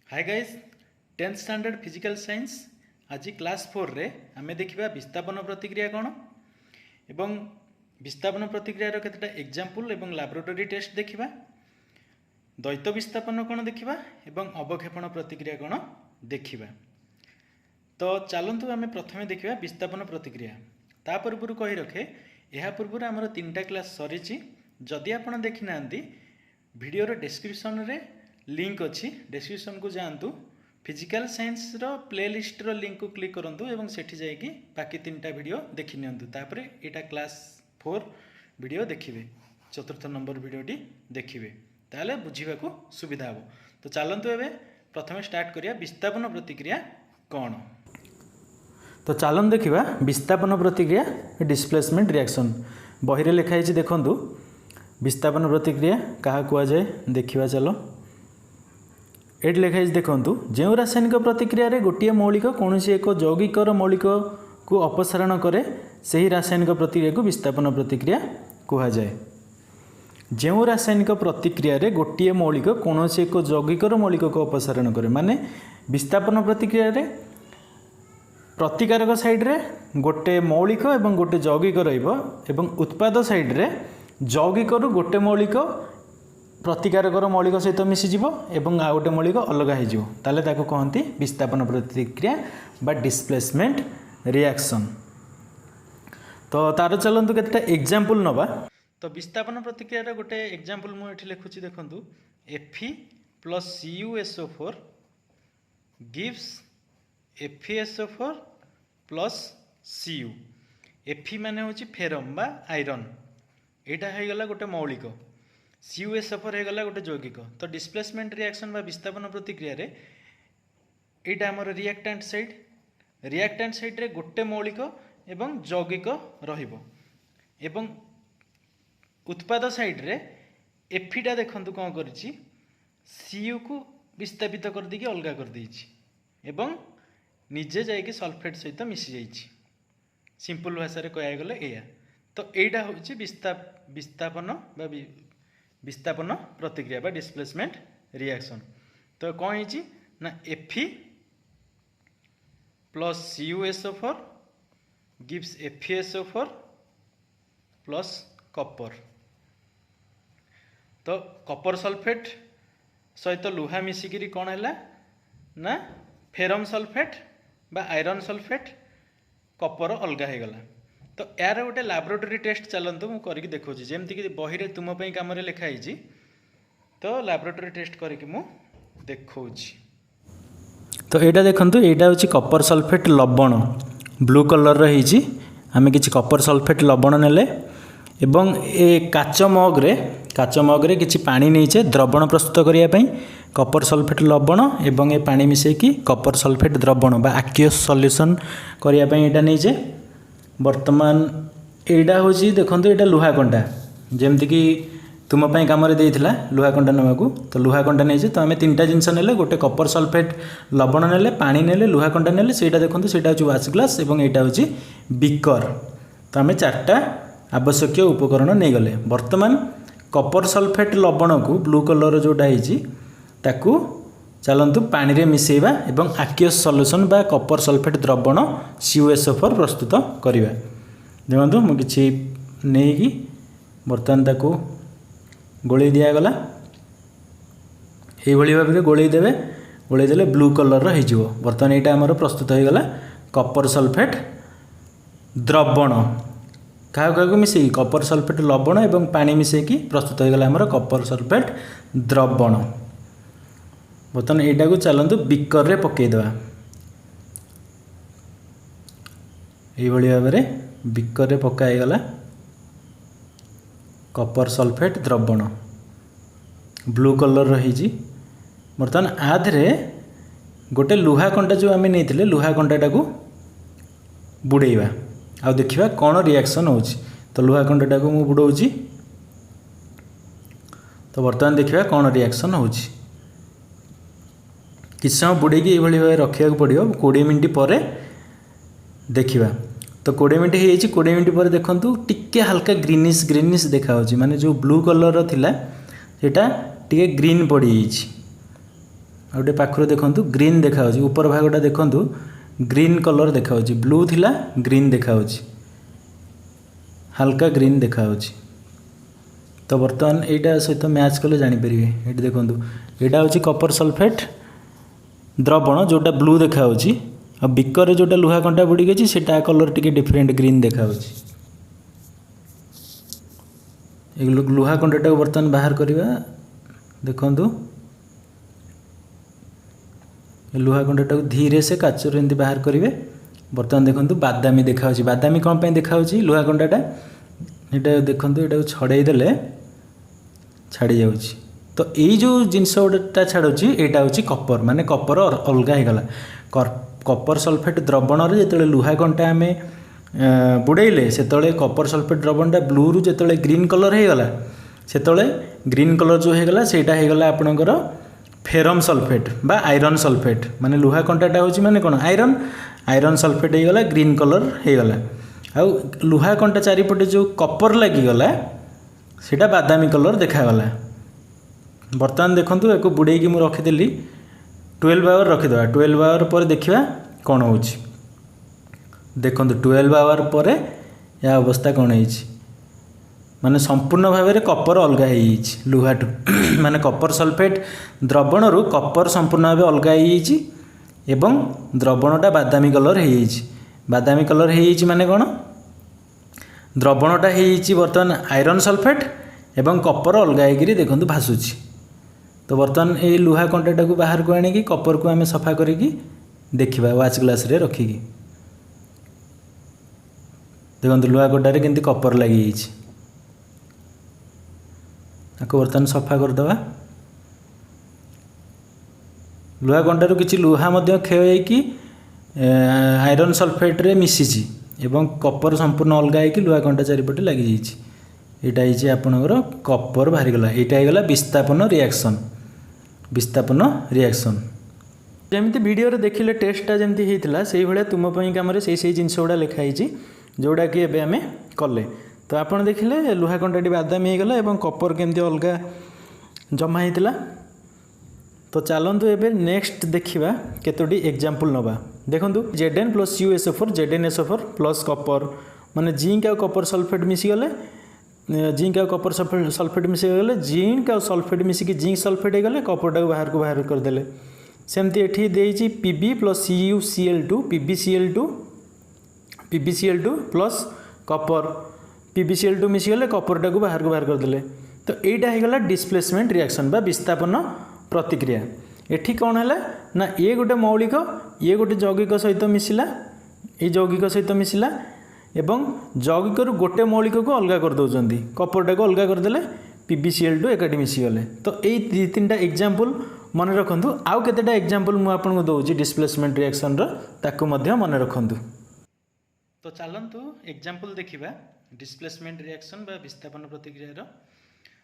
Hi guys 10th standard physical science आज class 4 रे आमे देखिबा विस्थापन प्रतिक्रिया कोन एवं विस्थापन प्रतिक्रिया रो केतटा एग्जांपल एवं लैबोरेटरी टेस्ट देखिबा द्वैत विस्थापन कोन देखिबा एवं अवक्षेपण प्रतिक्रिया कोन देखिबा। तो चलंतु आमे प्रथमे देखिबा विस्थापन प्रतिक्रिया। ता पूर्व कहि रखे एहा पूर्व आमर 3टा क्लास सरीची। जदि आपण देखि नांती वीडियो रो डिस्क्रिप्शन रे लिंक अच्छी, डिस्क्रिप्शन को जातु फिजिकल साइंस रो प्लेलिस्ट रो लिंक को क्लिक करंतु एवं सेठी जाइकी बाकी 3टा वीडियो देखि नियंतु। तापरे एटा क्लास 4 वीडियो देखिबे, चतुर्थ नंबर वीडियोटी देखिबे, ताले बुझीबा को सुविधा हो। तो चलंतु एबे प्रथमे स्टार्ट करिया विस्थापन प्रतिक्रिया कोन। तो चलन देखिबा विस्थापन प्रतिक्रिया डिस्प्लेसमेंट रिएक्शन। बहिरे लिखा है देखंतु विस्थापन प्रतिक्रिया कहा कुआ जाए देखिबा। चलो ये लिखाई देखु जो रासायनिक प्रतिक्रिया रे गोटे मौलिक कौन एक यौगिकर मौलिक को अपसारण करे से ही रासायनिक प्रतिक्रिया को विस्थापन प्रतिक्रिया कहा जाए। जो रासायनिक प्रतिक्रिया रे गोटे मौलिक कौन एक यौगिकर मौलिक को अपसारण करे माने विस्थापन प्रतिक्रिया रे प्रतिकारक साइड रे गोटे मौलिक एवं गोटे यौगिक रहिबो एवं उत्पाद साइड रे यौगिकर गोटे मौलिक प्रतिकारकर मौलिक सहित मिसीज एवं आ गोटे मौलिक अलग हो कहती विस्थापन प्रतिक्रिया बा डिस्प्लेसमेंट रिएक्शन। तो तार चलतु केतटा एग्जांपल नवा। तो विस्थापन प्रतिक्रिया गोटे एग्जांपल मुझे लिखुची देखंतु Fe+cuso4 gives FeSO4 plus Cu। Fe माने होची फेरम बा आयरन, एटा हो गला गोटे मौलिक, CuSO4 हो गला गोटे यौगिक। तो डिस्प्लेसमेंट रिएक्शन बा विस्थापन प्रतिक्रिया रे एटा हमर रिएक्टेंट साइड रे गोटे मौलिक एवं यौगिक रहिबो एवं उत्पाद साइड रे एफीटा देखंतु कोन करिछि Cu को विस्थापित कर दी अलगा कर देछि एवं निजे जाइके सल्फेट सहित मिसी जाइछि। सिंपल भाषा रे कहया गले एया। तो एटा होछि विस्थापन प्रतिक्रिया बा डिस्प्लेसमेंट रिएक्शन। तो कौन है ना Fe+cuso4 gives FeSO4 plus copper. तो कॉपर सल्फेट सहित लुहा मिसिकी कौन है ना फेरम सल्फेट बा आयरन सल्फेट कॉपर अलगा हो गला। तो यार गोटे लैबोरेटरी टेस्ट चलतु मु करके देखौछि जेमति कि बही रे तुम पई काम रे लिखा हिची। तो लैबोरेटरी टेस्ट करके मु देखौछि। तो एटा देखंतु एटा होछि कॉपर सल्फेट लवण ब्लू कलर रे हिची। आमे किछि कॉपर सल्फेट लवण नेले एवं ए काच मग रे किछि पानी नैचे द्रवण प्रस्तुत करिया पई कॉपर सल्फेट लवण एवं ए पानी मिसै कि कॉपर सल्फेट द्रवण बा एक्वियस सॉल्यूशन करिया पई एटा नैचे। वर्तमान एटा होची देखंतु एटा लुहा कंटा जेमति कि तुम पई काम रे देइथिला लुहा कंटा नमाकू। तो लुहा कंटा नै जे तो आमे 3टा जिंस नेले गोटे कॉपर सल्फेट लवण नेले पानी नेले लुहा कंटा नेले सेटा देखंतु सेटा होची वाश ग्लास एवं एटा होची बीकर। तो आमे 4टा आवश्यक उपकरण नै गले। वर्तमान कॉपर सल्फेट लवण को ब्लू कलर जोटा हिची ताकू चलंतु पानी रे मिसेइबा एवं एक्वियस सॉल्यूशन बा कॉपर सल्फेट द्रवण CuSO4 प्रस्तुत करिबा। देखंतु मु किछि नेकी बर्तन ताकू गोळी दिया गला एई भली भाबे गोळी देले ब्लू कलर रो हिजिवो। बर्तन एटा हमर प्रस्तुत हो गला कॉपर सल्फेट द्रवण का मिसेई कॉपर सल्फेट लवण एवं पानी मिसेकी प्रस्तुत हो गला हमर कॉपर सल्फेट द्रवण। बर्तमान एटा को चलंतु बीकर रे पकई देबा। एई भली भाबे बीकर रे पकाई गला कॉपर सल्फेट द्रवण ब्लू कलर रही। बर्तमान आधे गोटे लुहा कंटा जो आमे नैथिले लुहा कंटाटा को बुड़ेइबा आ देखिबा कोन रिएक्शन होची। तो लुहा कंटाटा को मु बुडौची। तो बर्तमान देखिबा कोन रिएक्शन होची। किछ समय बुड़ेकी ये भाई रखा पड़ो 20 मिनट पर देखा। तो 20 मिनट हो 20 मिनट पर देखूँ टिके हल्का ग्रीनिश देखा माने जो ब्लू कलर थिला सेटा टिके ग्रीन पड़ जाइए। गोटे पाखर देखु ग्रीन देखा ऊपर भागटा देखु ग्रीन कलर देखा ब्लू थिला ग्रीन देखा हल्का ग्रीन देखा। तो बर्तमान यहाँ सहित मैच कले जानीपर ये देखो यहाँ हूँ कपर सल्फेट द्रवण जोटा ब्लू देखा आ बिकर जोटा लुहा कंटा बुड़ी गई सेटा कलर टी डिफरेंट ग्रीन देखा। लुहा कंटा बर्तमान बाहर करवा देखु लुहा कंटा धीरे से काचर एमती बाहर करेंगे। बर्तमान देखो बादामी देखा बादामी कौन पर देखा लुहा कंटाटा यहाँ देखो यहाँ छड़ेदेले छाड़ी जाऊँगी। तो यही जो जिनस गोटा छाड़ी यहाँ हूँ कपर माने कपर अलग होगला कपर सल्फेट द्रवण जो लुहा कंटा आम बुड़ेले से कपर सल्फेट द्रवणटा ब्लू रु जो ग्रीन कलर होगला से ग्रीन कलर जो होगला सेटा होगला आपणकर फेरम सल्फेट बा आयरन सल्फेट माने लुहा कंटाटा हूँ माने कौन आयरन आयरन सल्फेट होगला ग्रीन कलर होगला। आउ लुहा कंटा चारिपटे जो कपर लगिगला सेटा बादामी कलर देखागला। बर्तमान देखो या बुड़े की मुझे रखीदेली 12 आवर रखीदे 12 आवर पर देखा कौन हो देखो 12 आवर पर या अवस्था कौन है माने संपूर्ण भाव में कपर अलग हो लुहाटू माने कपर सल्फेट द्रवण रु कपर संपूर्ण भाव अलग हो द्रवणटा बादामी कलर हो बादामी कलर हो माने कौन द्रवणटा हो बर्तमान आयरन सल्फेट एवं कपर अलग होकर देखो भासुची। तो बर्तमान ये लुहा कंटाटा को बाहर को आनिकी कपर को आम सफा करिकी देखा वाच ग्लास रे रखिकी देखो लुहा कंटारे केमती कपर लगी आपको बर्तमान सफा करदे। लुहा कंटारू किसी लुहा क्षय होकि आयरन सल्फेट रे मिसिची एवं कपर संपूर्ण अलग होकि लुहा कंटा चारिपटे लगी यहाँ है आपणकर कपर बाहरी गला यहाँ होगा विस्थापन रिएक्शन विस्थापन रिएक्शन जमी वीडियो देखिले टेस्टा जमी होता से भाया तुम कम से जिनस गुड़ा लिखाई जोड़ा कि एबे आमे कले। तो आप देखिले लुहा कंटाटी बादामी होगला और कपर केमती अलग जमा होता। तो चलतु एबे नेक्स्ट देखा केतोटी एग्जांपल नवा देखो Zn+CuSO4 ZnSO4 प्लस कपर माने जिंक आ कपर सल्फेट मिसीगले जिंक आ कपर सल्फेट मिसीगले जिंक आ सल्फेट मिसिकी जिंक सल्फेट होगले कपरटा को बाहर करदेले। सेमती एठी देइछि Pb+CuCl2 PbCl2 plus Kapoor PbCl2 मिसीगले कपरटा को बाहर करदेले। तो এইটা होगला डिस्प्लेसमेंट रिएक्शन बा विस्थापन प्रतिक्रिया। एठी कौन है ना ये गोटे मौलिक ये गोटे यौगिक सहित मिसिला ये यौगिक सहित मिसिला एवं यौगिक रु गोटे मौलिक को अलग कर दउचंदी कपरटा को अलग करदेले PbCl2 एकाठी मिसीगले। तो ये दी तीनटा एग्जांपल मन रखंतु आउ केतेटा एग्जांपल मु आपन दउची डिस्प्लेसमेंट रिएक्शन रो ताकू मध्य मन रखंतु। तो चलंतु एग्जांपल देखिबा डिस्प्लेसमेंट रिएक्शन बा विस्थापन प्रतिक्रिया रो।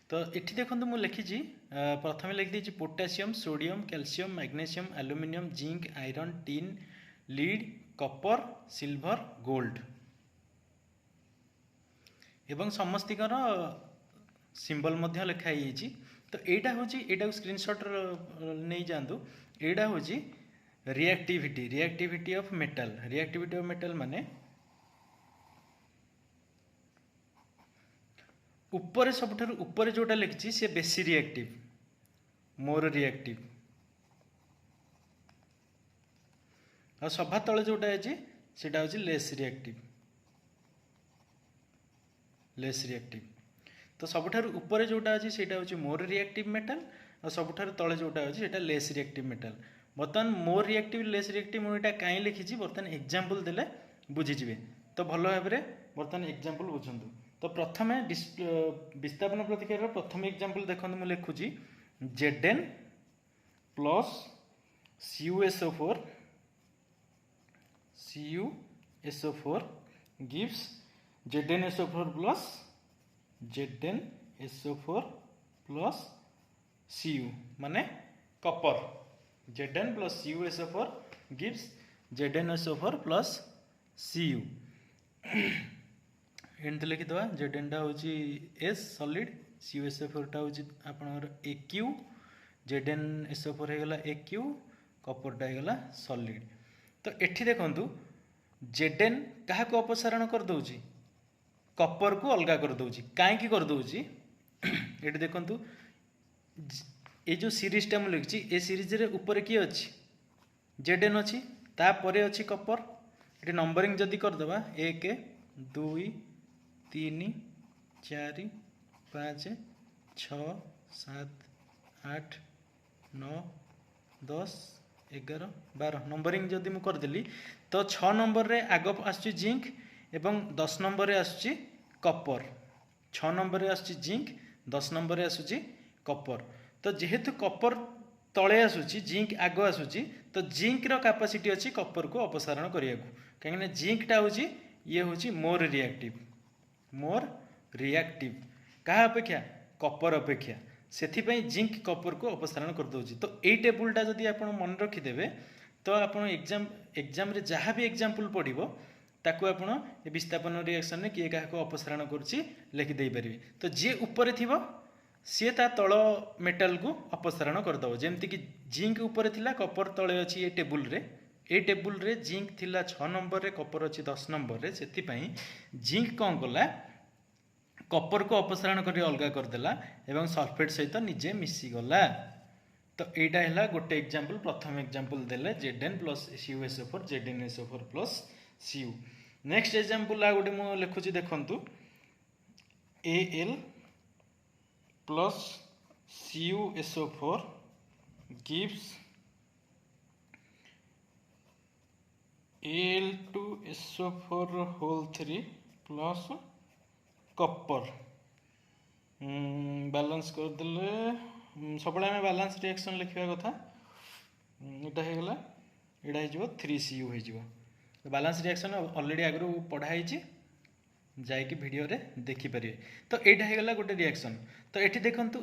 तो एठी देखंतु मु लिखिछि प्रथमे लिख देछि potassium sodium calcium magnesium aluminium zinc iron tin lead copper silver gold एवं समस्तिकर सिंबल मध्य लिखा होइछि। तो एटा होछि एटा स्क्रीनशॉट नै जांतु एटा होछि रिएक्टिविटी ऑफ मेटल माने ऊपर सबठारु ऊपर जोटा लिखिछि से बेसी रिएक्टिव मोर रिएक्टिव आ सभा तले जोटा है सेटा होछि लेस रिएक्टिव। तो सबठारु ऊपर जोटा अछि सेटा होछि मोर रिएक्टिव मेटल और सबठारु तले जोटा होछि सेटा लेस रिएक्टिव मेटल। बर्तमान मोर रिएक्टिव लेस रिएक्टिव मु एटा काई लिखिछि बर्तमान एग्जांपल देले बुझी जिवे। तो भलो भाबरे बर्तमान एग्जांपल बुझंतु। तो प्रथमे विस्थापन प्रतिक्रिया प्रथम एग्जांपल देखंतु मु लिखुछि Zn plus CuSO4 gives ZnSO4 plus Cu माने Kapoor Zn plus CuSO4 gives ZnSO4 plus Cu and लिखिदवा Zn टा होची S सॉलिड CuSO4 टा होची आपनर AQ ZnSO4 होगला AQ कॉपरटा होगला सॉलिड। तो एठी देखंतु Zn क्या अपसारण कर दउची कॉपर को अलगा कर दउची काहे कर दउची एठी देखंतु ये जो सीरीजटा मु लिखछि ए सीरीज रे ऊपर की अछि Zn अछि ता परे अछि कॉपर। एठी नंबरिंग जदी कर दबा 1 2 3 4 5 6 7 8 9 10 11 12 नंबरिंग जदी मु कर देली तो 6 नंबर रे आग आसछि जिंक एवं 10 नंबर रे आसछि कॉपर। 6 नंबर रे आसछि जिंक 10 नंबर रे आसछि कॉपर। तो जेहेतु कॉपर तळे आसुची जिंक आग आसुची तो जिंक रो कैपेसिटी अछि कॉपर को अपसारण करियाकू काहेकि जिंक टा होची ये होची मोर रिएक्टिव कहा अपेक्षा कॉपर अपेक्षा सेथिपई जिंक कॉपर को अपसारण कर दउची। तो एई टेबुलटा जदी आपण मन रखि देबे तो आपण एग्जाम रे जहाँ भी एग्जांपल पड़िबो ताकू आपण ए विस्थापन रिएक्शन रे किए काहा को अपसारण करची लिखि देई परिबे। तो जे ऊपर थिबो सी ता तल मेटल को अपसारण कर दबो जेमति कि जिंक ऊपर थिला कॉपर तळे अछि ए टेबुल रे जिंक थिला 6 नंबर रे कॉपर अछि 10 नंबर रे सेथिपई जिंक कोन कला कॉपर को अपसारण करी अलगा कर देला एवं सल्फेट सहित निजे मिसी गला। तो एटा हैला गोटे एग्जांपल प्रथम एग्जांपल देले Zn plus CuSO4 ZnSO4 plus Cu। Next example आ गोटे मु लिखुची देखंतु Al plus CuSO4 gives Al2SO4 whole 3 plus copper balance कर देले सब में बैलेंस रिएक्शन लिखा कथा यहाँ होगा यहाँ हो 3Cu हो बैलेंस रिएक्शन ऑलरेडी आगु पढ़ाई जाइए वीडियो रे देखिपारे। तो यहाँ होगा गोटे रिएक्शन। तो ये देखंतु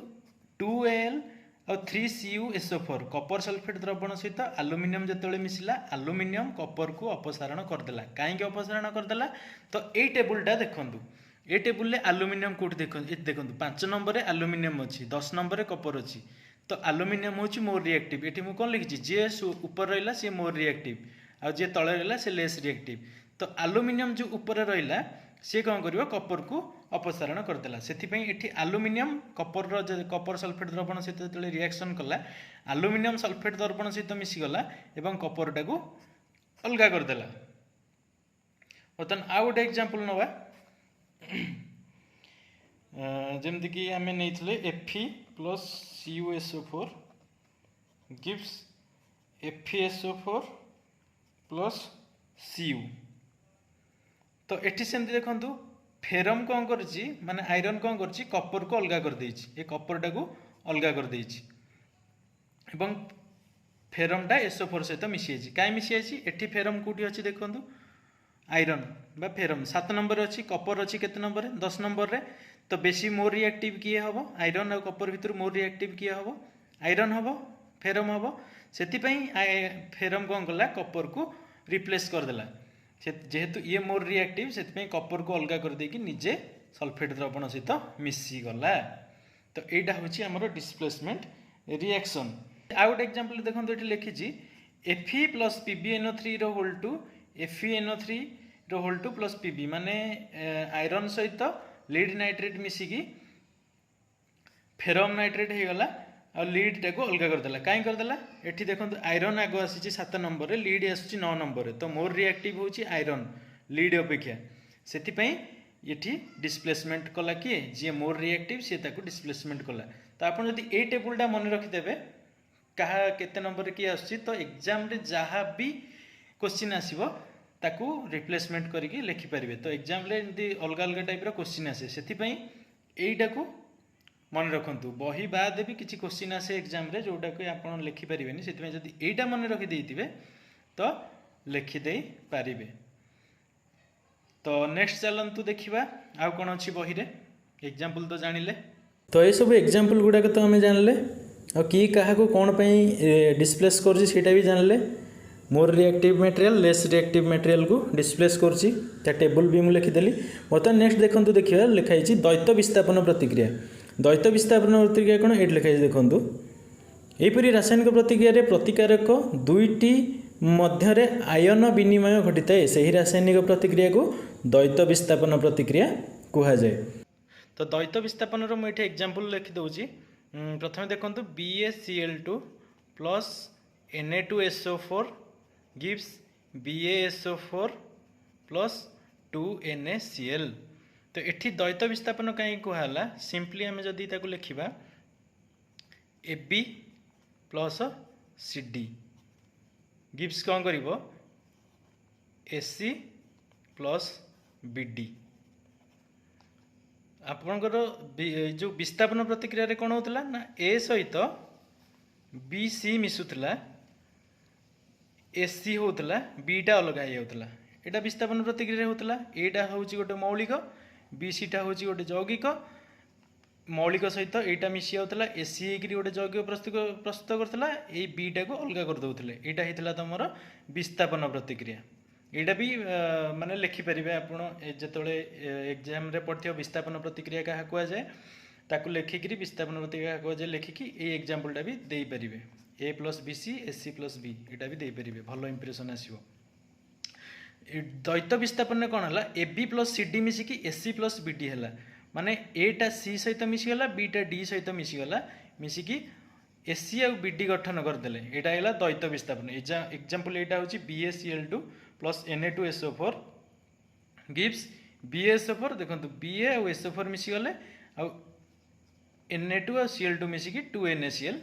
2Al और 3CuSO4 कॉपर सल्फेट द्रवण सहित एल्युमिनियम जिते मिसिला एल्युमिनियम कॉपर को अपसारण करदेला कहीं अपसारण करदेला। तो ये टेबुलटा देखंतु ए टेबुल रे एल्युमिनियम कोठी देखंतु 5 नंबर रे एल्युमिनियम अछि 10 नंबर रे कॉपर अछि। तो एल्युमिनियम होची मोर रिएक्टिव एठी मु कोन लिखिछि जे ऊपर रहिला से मोर रिएक्टिव आ जे तळे रहिला से लेस रिएक्टिव। तो एल्युमिनियम जो ऊपर रहिला से कोन करिवो कॉपर को अपसारण करदेला सेथि पई एठी एल्युमिनियम कॉपर सल्फेट द्रवण सहित जेतले रिएक्शन कला एल्युमिनियम सल्फेट द्रवण सहित मिसी गला एवं कॉपर टाको अलगा करदेला। बतन आ गोटे एग्जांपल नवा जमती कि आम नहीं Fe plus CuSO4 gives FeSO4 plus Cu। तो एटी सेमती देखंतु फेरम कौन करछि माने आयरन कौन करछि कॉपर को अलगा कर देछि ए कॉपर टाको अलगा कर देछि एवं फेरम टा SO4 सहित मिसी छि काई मिसी छि एटी फेरम कोठी अछि देखंतु आयरन बा फेरम 7 नंबर अच्छी कॉपर अच्छी केते नंबर 10 नंबर रे। तो बेसी मोर रिएक्टिव किए हम आयरन और कॉपर भितर मोर रिएक्टिव किए हम आयरन हम फेरम हम सेति फेरम कौन कला कॉपर को रिप्लेस करदेला जेहेतु ये मोर रिएक्टिव से कॉपर को अलगा कर देकी निजे सल्फेट द्रवण सहित मिसी गला। तो यहाँ हूँ आमर डिस्प्लेसमेंट रिएक्शन। आ गोटे एग्जांपल देखो ये लिखी Fe plus PbNO3 whole two FeNO3 whole two plus Pb माने आयरन सहित लीड नाइट्रेट मिसिकी फेरम नाइट्रेट हो गला और लीड टाको अलग करदेला कहीं करदेला एठी देखंतु आयरन आगो आसी 7 नंबर रे लीड आसी 9 नंबर रे। तो मोर रिएक्टिव होची आयरन लीड अपेक्षा सेति पई एठी डिस्प्लेसमेंट कला किए जे मोर रिएक्टिव से ताको डिस्प्लेसमेंट कला। तो आपण जदि ए टेबुलटा मन रखि देबे कहा केते नंबर रे की आसी तो एग्जाम रे जहाँ भी क्वेश्चन आसीबो ताकू रिप्लेसमेंट करके लिखि पारिबे। तो एग्जाम रे एंती अलग अलग टाइप रो क्वेश्चन आसे सेति पई एइटाकू मन रखंतु बही बाद भी किसी क्वेश्चन आसे एग्जाम रे जोटा को आपण लिखि परिबेनी सेति जदि एइटा मन रखि देइतिबे तो लिखि देई पारिबे। तो नेक्स्ट चलंतु देखिबा आ कोन अछि बही रे एग्जांपल तो जानिले। तो ए सब एग्जांपल गुडा के तो हमें जानले और की कहा को कोन पई डिस्प्लेस करछि सेटा भी जानले। More reactive material less reactive material को डिस्प्लेस करछि ता टेबल भी मु लिखि देली। बर्तमान नेक्स्ट देखंतु देखिबा लिखाइछि द्वैत विस्थापन प्रतिक्रिया। द्वैत विस्थापन प्रतिक्रिया कौन ये लिखाई देखो एहीपरि रासायनिक प्रतिक्रिया प्रतिकारक दुईटी मध्य आयन विनिमय घटी थाए से ही रासायनिक प्रतिक्रिया को द्वैत विस्थापन प्रतिक्रिया कहुए। तो द्वैत विस्थापन मुझे एग्जांपल लिखिदे। प्रथम देखो BaCl2 plus Na2SO4 gives BaSO4 plus 2NaCl। तो ये द्वैत विस्थापन कहीं कहला सिंपली आम जदि लिखा AB प्लस CD गिव्स कौन कर AC प्लस BD। आपणकर जो विस्थापन प्रतिक्रिया कौन होता ना A सहित BC मिसुला AC होता Bटा अलग होता। यहाँ विस्थापन प्रतिक्रिया होता एटा हूँ गोटे मौलिक BCटा हूँ गोटे यौगिक मौलिक सहित यहाँ मिसी जाता एसी होकर गोटे यौगिक प्रस्तुत करता ये बीटा को अलग करदे। यहाँ होता तुम विस्थापन प्रतिक्रिया। यहाँ भी माने लिखिपारे आप जो एग्जाम पढ़ते विस्थापन प्रतिक्रिया क्या कहुए ताकू लिखिकी विस्थापन प्रतिक्रिया कहुए लिखिकी ये एग्जांपलटा भी देपारे A plus BC AC plus B यहाँ भी देपारे भल इंप्रेशन आसो। द्वैत विस्थापन कौन है AB plus CD मिसिकी AC plus BD है माने एटा C सहित मिसीगला बीटा D सहित मिसीगला मिसिकी AC आ BD गठन करदे यहाँ है द्वैत विस्थापन। एग्जांपल यहाँ हूँ BaCl2 plus Na2SO4 gives BaSO4 देखो Ba और SO4 मिसीगले आ Na2 और Cl2 मिसिकी 2NaCl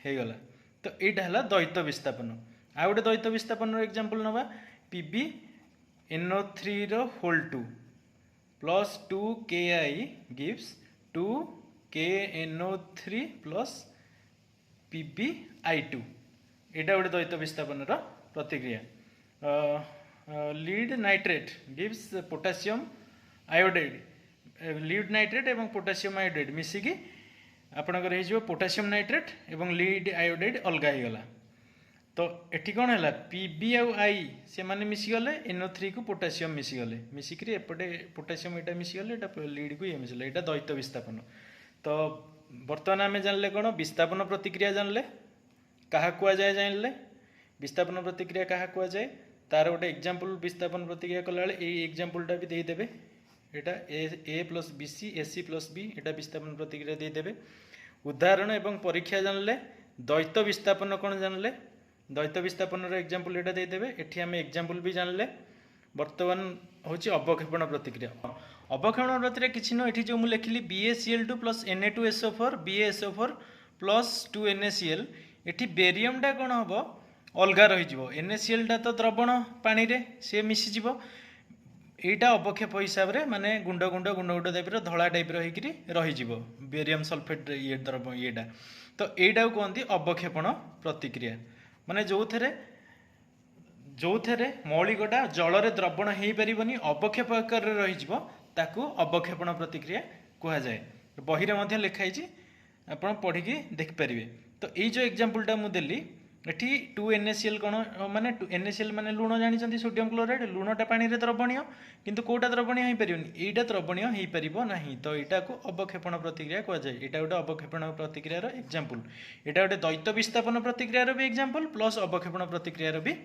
होगला। तो यहाँ है द्वैत विस्थापन। आ गए द्वैत विस्थापन एग्जांपल नवा PbNO3 plus 2Ki gives 2KNO3 plus PbI2 यहाँ गोटे द्वैत विस्थापन प्रतिक्रिया। Lead nitrate gives potassium iodide lead nitrate एवं पोटासियम आयोडाइड मिसिकी आपणकर हो पोटासियम नाइट्रेट एवं लीड आयोडाइड अलग होगला। तो ये कौन है Pb आउ I से माने मिसीगले NO3 को पोटासियम मिसीगले मिसिकी एपटे पोटासियम यहाँ मिसीगले लीड को ये मिसले यहाँ द्वैत विस्थापन। तो बर्तमान आम जानले कौन विस्थापन प्रतिक्रिया जानले क्या कहुए जानले विस्थापन प्रतिक्रिया क्या कहुए तार गोटे एग्जांपल विस्थापन प्रतिक्रिया कला ये एग्जांपलटा भी देदेवे। यहाँ A plus BC AC plus B यहाँ विस्थापन प्रतिक्रिया देदेवे। उदाहरण एवं परीक्षा जानले द्वैत विस्थापन कौन जानले द्वैत विस्थापन एग्जांपल यहाँ देदेवे। ये आम एग्जांपल भी जानले। बर्तमान हूँ अवक्षेपण प्रतिक्रिया। अवक्षेपण प्रतिक्रिया किसी न ये जो मुझे लिखिली BaCl2 plus Na2SO4 BaSO4 plus 2NaCl ये बेरियमटा कौन हम अलग रही NaClटा तो द्रवण पानी रे सी मिसीज यहाँ अवक्षेप हिसाब से माने गुंड गुंड गुंड गुंड टाइप धला टाइप रही बेरियम सल्फेट ये द्रव येटा। तो यहाँ कहते अवक्षेपण प्रतिक्रिया माने जो थे मौलिकटा जल द्रवण हो पारनि अवक्षेप आकार रही अवक्षेपण प्रतिक्रिया कहुए। बही लिखाई आप पढ़ी देखिपारे। तो ये जो एग्जांपलटा मुझे एटी 2NaCl कौन माने NaCl माने लुण जानी सोडियम क्लोराइड लुणटा पानी रे द्रवणीय किंतु कोटा द्रवणीय हो पारनि यहाँ द्रवणीय हो पार ना। तो यहाँ को अवक्षेपण प्रतिक्रिया कहुए। यहाँ गोटे अवक्षेपण प्रतिक्रिया एग्जांपल यहाँ गोटे द्वैत विस्थापन प्रतिक्रिया भी एग्जांपल प्लस अवक्षेपण प्रतिक्रिया भी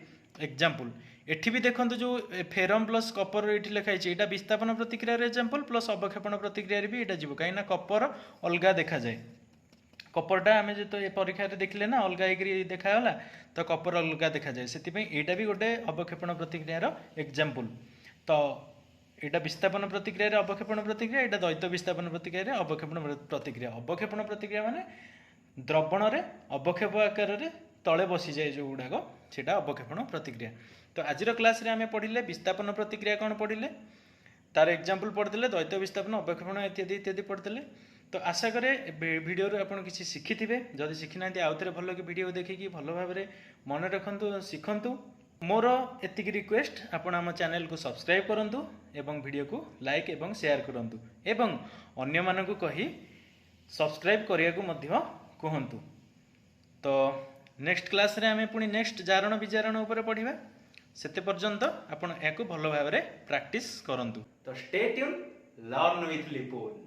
एग्जांपल। एठी भी देखो जो फेरम प्लस कपर ये लिखाई यहाँ विस्थापन प्रतिक्रिया एग्जांपल प्लस अवक्षेपण प्रतिक्रिया भी यहाँ जीव कहीं कपर अलग देखा जाए। कपरटा आम जो ये परीक्षा देखले ना अलग हो देखागला तो कपर अलग देखा जाए से यहाँ भी गोटे अवक्षेपण प्रतिक्रियार एग्जांपल। तो यहाँ विस्थापन प्रतिक्रिया अवक्षेपण प्रतिक्रिया यहाँ द्वैत विस्थापन प्रतिक्रिया अवक्षेपण प्रतिक्रिया। अवक्षेपण प्रतिक्रिया माने द्रवण रे अवक्षेप आकार रे तले बसी जाए जो गुड़ाक से अवक्षेपण प्रतिक्रिया। तो आज क्लास रे आम पढ़िले विस्थापन प्रतिक्रिया कौन पढ़िले तार एग्जांपल पढ़िले द्वैत विस्थापन अवक्षेपण इत्यादि इत्यादि पढ़िले। तो आशा करे वीडियो आपन किसी शिखि थे जदि शिखि ना आउ थे भल कि वीडियो देखिए भल भाव में मन रखु शिखु। मोर एतिक रिक्वेस्ट आपण आम चैनल को सब्सक्राइब करंतु एवं वीडियो को लाइक एवं शेयर करंतु एवं अन्य मानकु कही सब्सक्राइब करिया को मध्य कहंतु। तो नेक्स्ट क्लास रे आमे पुणी नेक्स्ट जारण विजारण ऊपर पढ़िबा सेते पर्यंत आपण याको भल भाव में प्रैक्टिस करंतु। तो stay tune learn with Lipun.